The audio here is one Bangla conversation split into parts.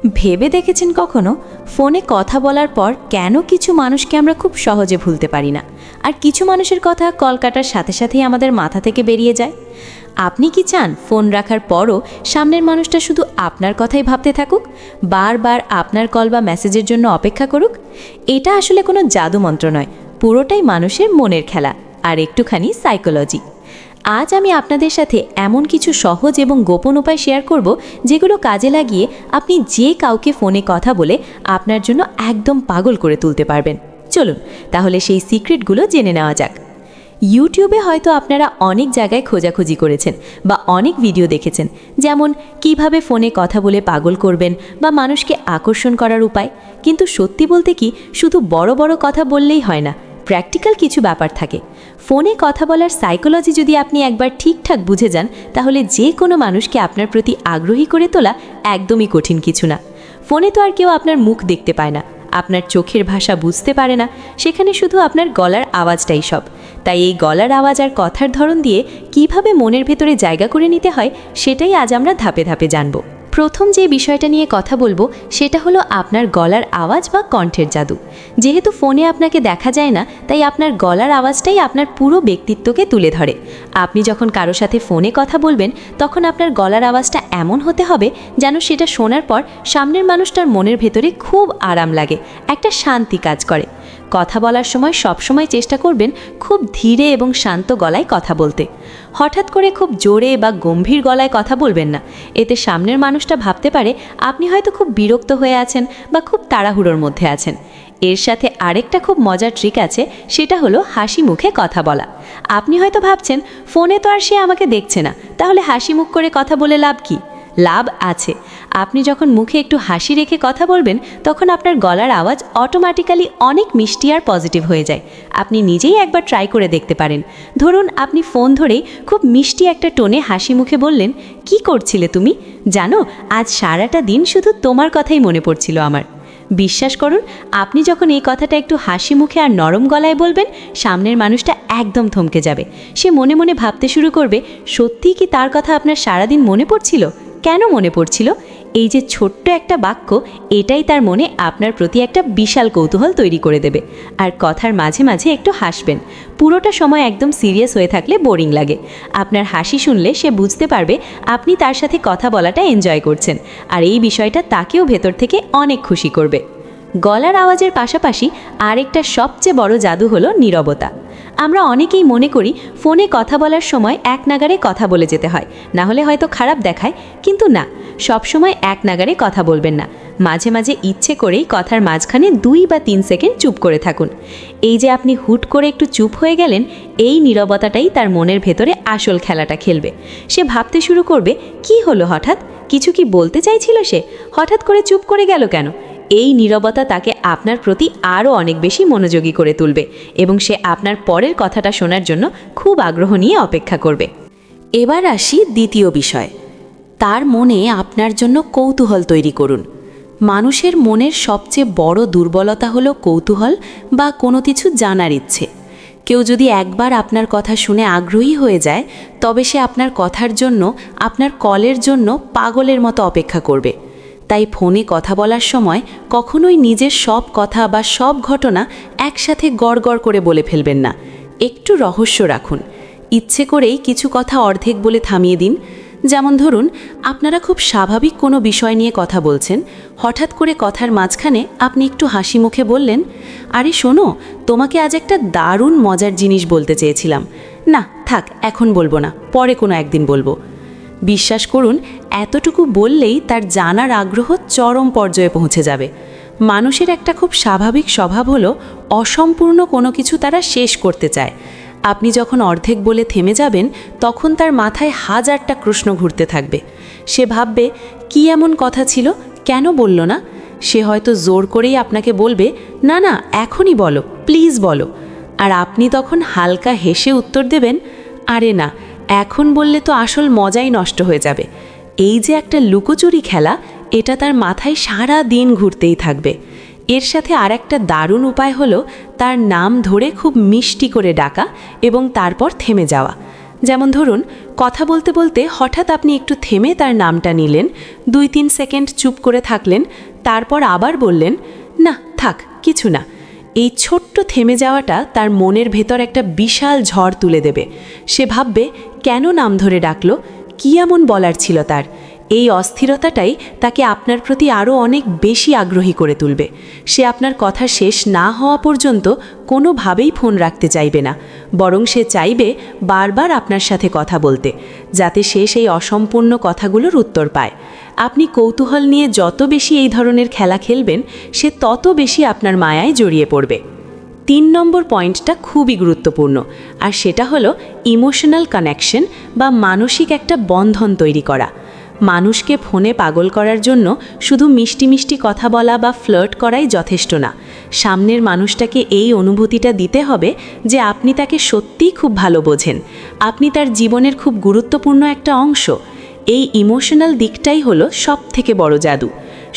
ভেবে দেখেছেন কখনো ফোনে কথা বলার পর কেন কিছু মানুষকে আমরা খুব সহজে ভুলতে পারি না, আর কিছু মানুষের কথা কল কাটার সাথে সাথেই আমাদের মাথা থেকে বেরিয়ে যায়? আপনি কি চান ফোন রাখার পরও সামনের মানুষটা শুধু আপনার কথাই ভাবতে থাকুক, বারবার আপনার কল বা মেসেজের জন্য অপেক্ষা করুক? এটা আসলে কোনো জাদুমন্ত্র নয়, পুরোটাই মানুষের মনের খেলা আর একটুখানি সাইকোলজি। আজ আমি আপনাদের সাথে এমন কিছু সহজ এবং গোপন উপায় শেয়ার করব, যেগুলো কাজে লাগিয়ে আপনি যে কাউকে ফোনে কথা বলে আপনার জন্য একদম পাগল করে তুলতে পারবেন। চলুন তাহলে সেই সিক্রেটগুলো জেনে নেওয়া যাক। ইউটিউবে হয়তো আপনারা অনেক জায়গায় খোঁজাখুঁজি করেছেন বা অনেক ভিডিও দেখেছেন, যেমন কিভাবে ফোনে কথা বলে পাগল করবেন বা মানুষকে আকর্ষণ করার উপায়। কিন্তু সত্যি বলতে কি, শুধু বড় বড় কথা বললেই হয় না, প্র্যাকটিক্যাল কিছু ব্যাপার থাকে। ফোনে কথা বলার সাইকোলজি যদি আপনি একবার ঠিকঠাক বুঝে যান, তাহলে যে কোনো মানুষকে আপনার প্রতি আগ্রহী করে তোলা একদমই কঠিন কিছু না। ফোনে তো আর কেউ আপনার মুখ দেখতে পায় না, আপনার চোখের ভাষা বুঝতে পারে না, সেখানে শুধু আপনার গলার আওয়াজটাই সব। তাই এই গলার আওয়াজ আর কথার ধরন দিয়ে কিভাবে মনের ভেতরে জায়গা করে নিতে হয়, সেটাই আজ আমরা ধাপে ধাপে জানব। প্রথম যে বিষয়টা নিয়ে কথা বলবো সেটা হলো আপনার গলার আওয়াজ বা কণ্ঠের জাদু। যেহেতু ফোনে আপনাকে দেখা যায় না, তাই আপনার গলার আওয়াজটাই আপনার পুরো ব্যক্তিত্বকে তুলে ধরে। আপনি যখন কারো সাথে ফোনে কথা বলবেন, তখন আপনার গলার আওয়াজটা এমন হতে হবে যেন সেটা শোনার পর সামনের মানুষটার মনের ভেতরে খুব আরাম লাগে, একটা শান্তি কাজ করে। কথা বলার সময় সবসময় চেষ্টা করবেন খুব ধীরে এবং শান্ত গলায় কথা বলতে। হঠাৎ করে খুব জোরে বা গম্ভীর গলায় কথা বলবেন না, এতে সামনের মানুষটা ভাবতে পারে আপনি হয়তো খুব বিরক্ত হয়ে আছেন বা খুব তাড়াহুড়োর মধ্যে আছেন। এর সাথে আরেকটা খুব মজার ট্রিক আছে, সেটা হলো হাসি মুখে কথা বলা। আপনি হয়তো ভাবছেন ফোনে তো আর সে আমাকে দেখছে না, তাহলে হাসি মুখ করে কথা বলে লাভ কি? লাভ আছে। আপনি যখন মুখে একটু হাসি রেখে কথা বলবেন, তখন আপনার গলার আওয়াজ অটোমেটিক্যালি অনেক মিষ্টি আর পজিটিভ হয়ে যায়। আপনি নিজেই একবার ট্রাই করে দেখতে পারেন। ধরুন আপনি ফোন ধরেই খুব মিষ্টি একটা টোনে হাসি মুখে বললেন, কি করছিলে তুমি? জানো, আজ সারাটা দিন শুধু তোমার কথাই মনে পড়ছিল আমার। বিশ্বাস করুন, আপনি যখন এই কথাটা একটু হাসি মুখে আর নরম গলায় বলবেন, সামনের মানুষটা একদম থমকে যাবে। সে মনে মনে ভাবতে শুরু করবে, সত্যিই কি তার কথা আপনার সারাদিন মনে পড়ছিল? কেন মনে পড়ছিল? এই যে ছোট্ট একটা বাক্য, এটাই তার মনে আপনার প্রতি একটা বিশাল কৌতূহল তৈরি করে দেবে। আর কথার মাঝে মাঝে একটু হাসবেন। পুরোটা সময় একদম সিরিয়াস হয়ে থাকলে বোরিং লাগে। আপনার হাসি শুনলে সে বুঝতে পারবে আপনি তার সাথে কথা বলাটা এনজয় করছেন, আর এই বিষয়টা তাকেও ভেতর থেকে অনেক খুশি করবে। গলার আওয়াজের পাশাপাশি আরেকটা সবচেয়ে বড় জাদু হলো নীরবতা। আমরা অনেকেই মনে করি ফোনে কথা বলার সময় এক নাগারে কথা বলে যেতে হয়, না হলে হয়তো খারাপ দেখায়। কিন্তু না, সবসময় এক নাগারে কথা বলবেন না। মাঝে মাঝে ইচ্ছে করেই কথার মাঝখানে 2 বা 3 সেকেন্ড চুপ করে থাকুন। এই যে আপনি হুট করে একটু চুপ হয়ে গেলেন, এই নীরবতাটাই তার মনের ভেতরে আসল খেলাটা খেলবে। সে ভাবতে শুরু করবে, কি হলো হঠাৎ? কিছু কি বলতে চাইছিল সে? হঠাৎ করে চুপ করে গেল কেন? এই নীরবতা তাকে আপনার প্রতি আরও অনেক বেশি মনোযোগী করে তুলবে এবং সে আপনার পরের কথাটা শোনার জন্য খুব আগ্রহ নিয়ে অপেক্ষা করবে। এবার আসি দ্বিতীয় বিষয়, তার মনে আপনার জন্য কৌতূহল তৈরি করুন। মানুষের মনের সবচেয়ে বড় দুর্বলতা হলো কৌতূহল বা কোনো কিছু জানার ইচ্ছে। কেউ যদি একবার আপনার কথা শুনে আগ্রহী হয়ে যায়, তবে সে আপনার কথার জন্য, আপনার কলের জন্য পাগলের মতো অপেক্ষা করবে। তাই ফোনে কথা বলার সময় কখনোই নিজের সব কথা বা সব ঘটনা একসাথে গড়গড় করে বলে ফেলবেন না। একটু রহস্য রাখুন। ইচ্ছে করেই কিছু কথা অর্ধেক বলে থামিয়ে দিন। যেমন ধরুন, আপনারা খুব স্বাভাবিক কোনো বিষয় নিয়ে কথা বলছেন, হঠাৎ করে কথার মাঝখানে আপনি একটু হাসি মুখে বললেন, আরে শোনো, তোমাকে আজ একটা দারুণ মজার জিনিস বলতে চেয়েছিলাম। না থাক, এখন বলবো না, পরে কোনো একদিন বলবো। বিশ্বাস করুন, এতটুকু বললেই তার জানার আগ্রহ চরম পর্যায়ে পৌঁছে যাবে। মানুষের একটা খুব স্বাভাবিক স্বভাব হলো অসম্পূর্ণ কোনো কিছু তারা শেষ করতে চায়। আপনি যখন অর্ধেক বলে থেমে যাবেন, তখন তার মাথায় হাজারটা প্রশ্ন ঘুরতে থাকবে। সে ভাববে, কি এমন কথা ছিল, কেন বলল না? সে হয়তো জোর করেই আপনাকে বলবে, না না এখনই বলো, প্লিজ বলো। আর আপনি তখন হালকা হেসে উত্তর দেবেন, আরে না, এখন বললে তো আসল মজাই নষ্ট হয়ে যাবে। এই যে একটা লুকোচুরি খেলা, এটা তার মাথায় সারা দিন ঘুরতেই থাকবে। এর সাথে আর একটা দারুণ উপায় হলো তার নাম ধরে খুব মিষ্টি করে ডাকা এবং তারপর থেমে যাওয়া। যেমন ধরুন, কথা বলতে বলতে হঠাৎ আপনি একটু থেমে তার নামটা নিলেন, 2-3 সেকেন্ড চুপ করে থাকলেন, তারপর আবার বললেন, না থাক কিছু না। এই ছোট্ট থেমে যাওয়াটা তার মনের ভেতর একটা বিশাল ঝড় তুলে দেবে। সে ভাববে, কেন নাম ধরে ডাকলো, কী এমন বলার ছিল তার। এই অস্থিরতাটাই তাকে আপনার প্রতি আরও অনেক বেশি আগ্রহী করে তুলবে। সে আপনার কথা শেষ না হওয়া পর্যন্ত কোনোভাবেই ফোন রাখতে চাইবে না, বরং সে চাইবে বারবার আপনার সাথে কথা বলতে, যাতে সে সেই অসম্পূর্ণ কথাগুলোর উত্তর পায়। আপনি কৌতূহল নিয়ে যত বেশি এই ধরনের খেলা খেলবেন, সে তত বেশি আপনার মায়ায় জড়িয়ে পড়বে। 3 নম্বর পয়েন্টটা খুবই গুরুত্বপূর্ণ, আর সেটা হলো ইমোশনাল কানেকশন বা মানসিক একটা বন্ধন তৈরি করা। মানুষকে ফোনে পাগল করার জন্য শুধু মিষ্টি মিষ্টি কথা বলা বা ফ্লার্ট করাই যথেষ্ট না। সামনের মানুষটাকে এই অনুভূতিটা দিতে হবে যে আপনি তাকে সত্যিই খুব ভালো বোঝেন, আপনি তার জীবনের খুব গুরুত্বপূর্ণ একটা অংশ। এই ইমোশনাল দিকটাই হলো সবথেকে বড় জাদু।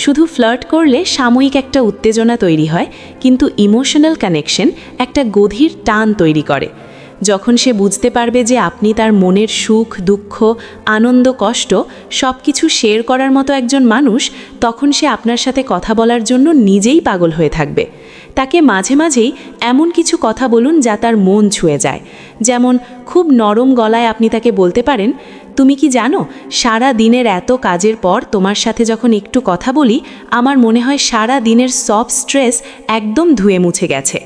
শুধু ফ্লার্ট করলে সাময়িক একটা উত্তেজনা তৈরি হয়, কিন্তু ইমোশনাল কানেকশন একটা গভীর টান তৈরি করে। যখন সে বুঝতে পারবে যে আপনি তার মনের সুখ, দুঃখ, আনন্দ, কষ্ট সব কিছু শেয়ার করার মতো একজন মানুষ, তখন সে আপনার সাথে কথা বলার জন্য নিজেই পাগল হয়ে থাকবে। তাকে মাঝে মাঝেই এমন কিছু কথা বলুন যা তার মন ছুঁয়ে যায়। যেমন খুব নরম গলায় আপনি তাকে বলতে পারেন, তুমি কি জানো, সারা দিনের এত কাজের পর তোমার সাথে যখন একটু কথা বলি, আমার মনে হয় সারা দিনের সব স্ট্রেস একদম ধুয়ে মুছে গেছে।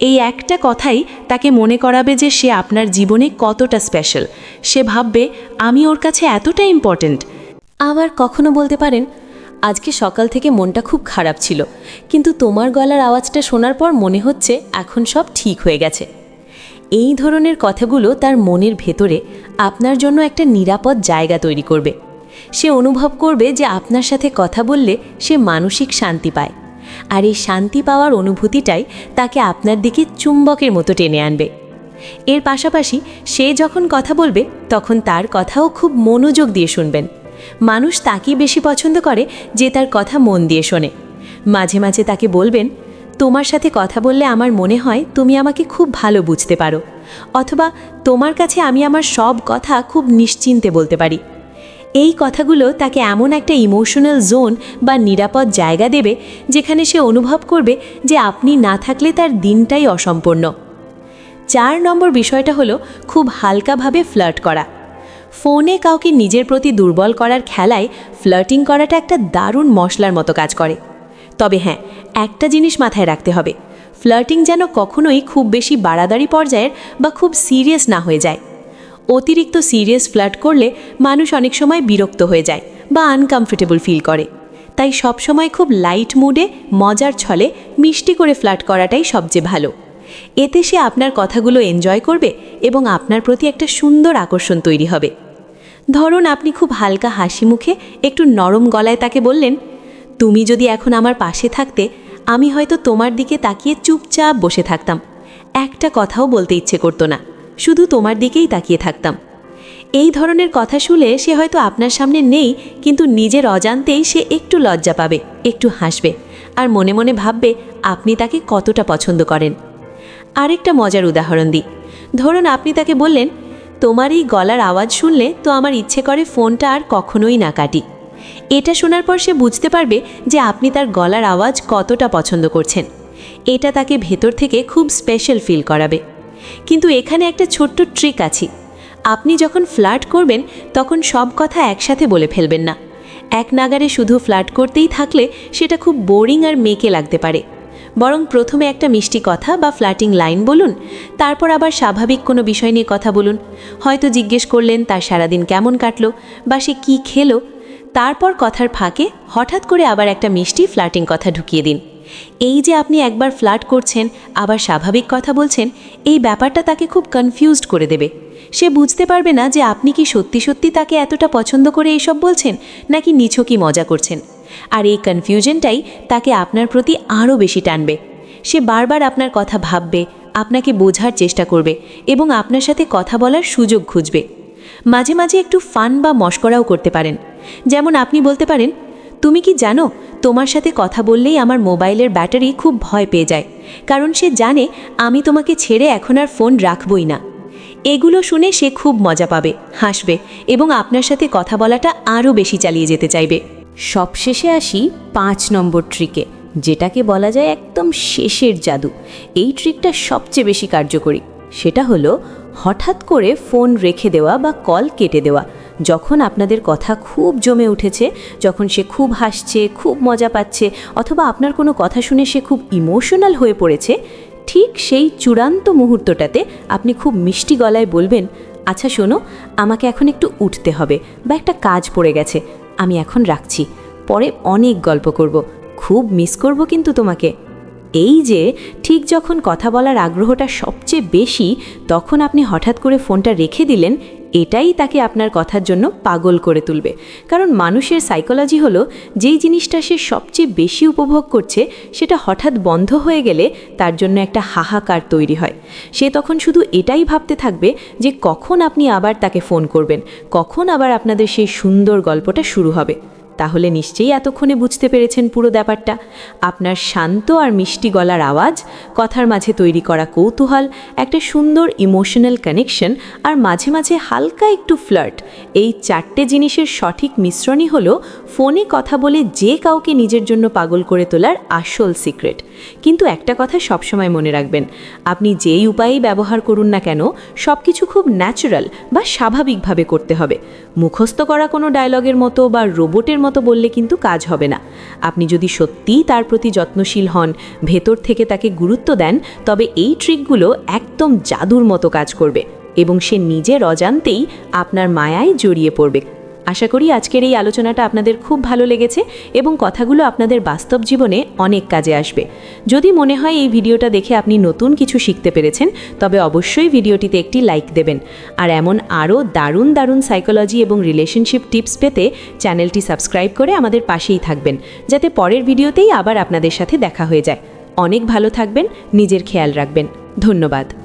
এই একটা কথাই তাকে মনে করাবে যে সে আপনার জীবনে কতটা স্পেশাল। সে ভাববে, আমি ওর কাছে এতটা ইম্পর্ট্যান্ট। আবার কখনো বলতে পারেন, আজকে সকাল থেকে মনটা খুব খারাপ ছিল, কিন্তু তোমার গলার আওয়াজটা শোনার পর মনে হচ্ছে এখন সব ঠিক হয়ে গেছে। এই ধরনের কথাগুলো তার মনের ভেতরে আপনার জন্য একটা নিরাপদ জায়গা তৈরি করবে। সে অনুভব করবে যে আপনার সাথে কথা বললে সে মানসিক শান্তি পায়, আর এই শান্তি পাওয়ার অনুভূতিটাই তাকে আপনার দিকে চুম্বকের মতো টেনে আনবে। এর পাশাপাশি সে যখন কথা বলবে, তখন তার কথাও খুব মনোযোগ দিয়ে শুনবেন। মানুষ তাকেই বেশি পছন্দ করে যে তার কথা মন দিয়ে শোনে। মাঝে মাঝে তাকে বলবেন, তোমার সাথে কথা বললে আমার মনে হয় তুমি আমাকে খুব ভালো বুঝতে পারো, অথবা তোমার কাছে আমি আমার সব কথা খুব নিশ্চিন্তে বলতে পারি। এই কথাগুলো তাকে এমন একটা ইমোশনাল জোন বা নিরাপদ জায়গা দেবে যেখানে সে অনুভব করবে যে আপনি না থাকলে তার দিনটাই অসম্পূর্ণ। 4 নম্বর বিষয়টা হলো খুব হালকাভাবে ফ্লার্ট করা। ফোনে কাউকে নিজের প্রতি দুর্বল করার খেলায় ফ্লার্টিং করাটা একটা দারুণ মশলার মতো কাজ করে। তবে হ্যাঁ, একটা জিনিস মাথায় রাখতে হবে, ফ্লার্টিং যেন কখনোই খুব বেশি বাড়াবাড়ি পর্যায়ের বা খুব সিরিয়াস না হয়ে যায়। অতিরিক্ত সিরিয়াস ফ্লার্ট করলে মানুষ অনেক সময় বিরক্ত হয়ে যায় বা আনকমফোর্টেবল ফিল করে। তাই সবসময় খুব লাইট মুডে মজার ছলে মিষ্টি করে ফ্লার্ট করাটাই সবচেয়ে ভালো। এতে সে আপনার কথাগুলো এনজয় করবে এবং আপনার প্রতি একটা সুন্দর আকর্ষণ তৈরি হবে। ধরুন, আপনি খুব হালকা হাসি মুখে একটু নরম গলায় তাকে বললেন, তুমি যদি এখন আমার পাশে থাকতে, আমি হয়তো তোমার দিকে তাকিয়ে চুপচাপ বসে থাকতাম, একটা কথাও বলতে ইচ্ছে করতো না, শুধু তোমার দিকেই তাকিয়ে থাকতাম। এই ধরনের কথা শুনে সে হয়তো আপনার সামনে নেই, কিন্তু নিজের অজান্তেই সে একটু লজ্জা পাবে, একটু হাসবে, আর মনে মনে ভাববে আপনি তাকে কতটা পছন্দ করেন। আরেকটা মজার উদাহরণ দিই। ধরুন, আপনি তাকে বললেন, তোমার এই গলার আওয়াজ শুনলে তো আমার ইচ্ছে করে ফোনটা আর কখনোই না কাটি। এটা শোনার পর সে বুঝতে পারবে যে আপনি তার গলার আওয়াজ কতটা পছন্দ করছেন। এটা তাকে ভেতর থেকে খুব স্পেশাল ফিল করাবে। কিন্তু এখানে একটা ছোট্ট ট্রিক আছে। আপনি যখন ফ্লার্ট করবেন, তখন সব কথা একসাথে বলে ফেলবেন না। এক নাগারে শুধু ফ্লার্ট করতেই থাকলে সেটা খুব বোরিং আর মেকে লাগতে পারে। বরং প্রথমে একটা মিষ্টি কথা বা ফ্লার্টিং লাইন বলুন, তারপর আবার স্বাভাবিক কোনো বিষয় নিয়ে কথা বলুন। হয়তো জিজ্ঞেস করলেন তার সারাদিন কেমন কাটলো বা সে কী খেলো। তারপর কথার ফাঁকে হঠাৎ করে আবার একটা মিষ্টি ফ্লার্টিং কথা ঢুকিয়ে দিন। এই যে আপনি একবার ফ্লার্ট করছেন আবার স্বাভাবিক কথা বলছেন, এই ব্যাপারটা তাকে খুব কনফিউজড করে দেবে। সে বুঝতে পারবে না যে আপনি কি সত্যি সত্যি তাকে এতটা পছন্দ করে এইসব বলছেন, নাকি নিছকই মজা করছেন। আর এই কনফিউশনটাই তাকে আপনার প্রতি আরও বেশি টানবে। সে বারবার আপনার কথা ভাববে, আপনাকে বোঝার চেষ্টা করবে এবং আপনার সাথে কথা বলার সুযোগ খুঁজবে। মাঝে মাঝে একটু ফান বা মশকরাও করতে পারেন। যেমন আপনি বলতে পারেন, তুমি কি জানো, তোমার সাথে কথা বললেই আমার মোবাইলের ব্যাটারি খুব ভয় পেয়ে যায়, কারণ সে জানে আমি তোমাকে ছেড়ে এখন আর ফোন রাখবই না। এগুলো শুনে সে খুব মজা পাবে, হাসবে এবং আপনার সাথে কথা বলাটা আরও বেশি চালিয়ে যেতে চাইবে। সবশেষে আসি 5 নম্বর ট্রিকে, যেটাকে বলা যায় একদম শেষের জাদু। এই ট্রিকটা সবচেয়ে বেশি কার্যকরী। সেটা হলো হঠাৎ করে ফোন রেখে দেওয়া বা কল কেটে দেওয়া। যখন আপনাদের কথা খুব জমে উঠেছে, যখন সে খুব হাসছে, খুব মজা পাচ্ছে, অথবা আপনার কোনো কথা শুনে সে খুব ইমোশনাল হয়ে পড়েছে, ঠিক সেই চূড়ান্ত মুহূর্তটাতে আপনি খুব মিষ্টি গলায় বলবেন, আচ্ছা শোনো, আমাকে এখন একটু উঠতে হবে বা একটা কাজ পড়ে গেছে, আমি এখন রাখছি, পরে অনেক গল্প করব, খুব মিস করব কিন্তু তোমাকে। এই যে ঠিক যখন কথা বলার আগ্রহটা সবচেয়ে বেশি, তখন আপনি হঠাৎ করে ফোনটা রেখে দিলেন, এটাই তাকে আপনার কথার জন্য পাগল করে তুলবে। কারণ মানুষের সাইকোলজি হলো, যেই জিনিসটা সে সবচেয়ে বেশি উপভোগ করছে সেটা হঠাৎ বন্ধ হয়ে গেলে তার জন্য একটা হাহাকার তৈরি হয়। সে তখন শুধু এটাই ভাবতে থাকবে যে কখন আপনি আবার তাকে ফোন করবেন, কখন আবার আপনাদের সেই সুন্দর গল্পটা শুরু হবে। তাহলে নিশ্চয়ই এতক্ষণে বুঝতে পেরেছেন পুরো ব্যাপারটা। আপনার শান্ত আর মিষ্টি গলার আওয়াজ, কথার মাঝে তৈরি করা কৌতূহল, একটা সুন্দর ইমোশনাল কানেকশন আর মাঝে মাঝে হালকা একটু ফ্লার্ট, এই 4টে জিনিসের সঠিক মিশ্রণই হলো ফোনে কথা বলে যে কাউকে নিজের জন্য পাগল করে তোলার আসল সিক্রেট। কিন্তু একটা কথা সবসময় মনে রাখবেন, আপনি যেই উপায়েই ব্যবহার করুন না কেন, সব কিছু খুব ন্যাচারাল বা স্বাভাবিকভাবে করতে হবে। মুখস্থ করা কোনো ডায়লগের মতো বা রোবটের মতো বললে কিন্তু কাজ হবে না। আপনি যদি সত্যিই তার প্রতি যত্নশীল হন, ভেতর থেকে তাকে গুরুত্ব দেন, তবে এই ট্রিকগুলো একদম জাদুর মতো কাজ করবে এবং সে নিজের অজান্তেই আপনার মায়ায় জড়িয়ে পড়বে। আশা করি আজকের এই আলোচনাটা আপনাদের খুব ভালো লেগেছে এবং কথাগুলো আপনাদের বাস্তব জীবনে অনেক কাজে আসবে। যদি মনে হয় এই ভিডিওটা দেখে আপনি নতুন কিছু শিখতে পেরেছেন, তবে অবশ্যই ভিডিওটিতে একটি লাইক দেবেন। আর এমন আরও দারুণ দারুণ সাইকোলজি এবং রিলেশনশিপ টিপস পেতে চ্যানেলটি সাবস্ক্রাইব করে আমাদের পাশেই থাকবেন, যাতে পরের ভিডিওতেই আবার আপনাদের সাথে দেখা হয়ে যায়। অনেক ভালো থাকবেন, নিজের খেয়াল রাখবেন। ধন্যবাদ।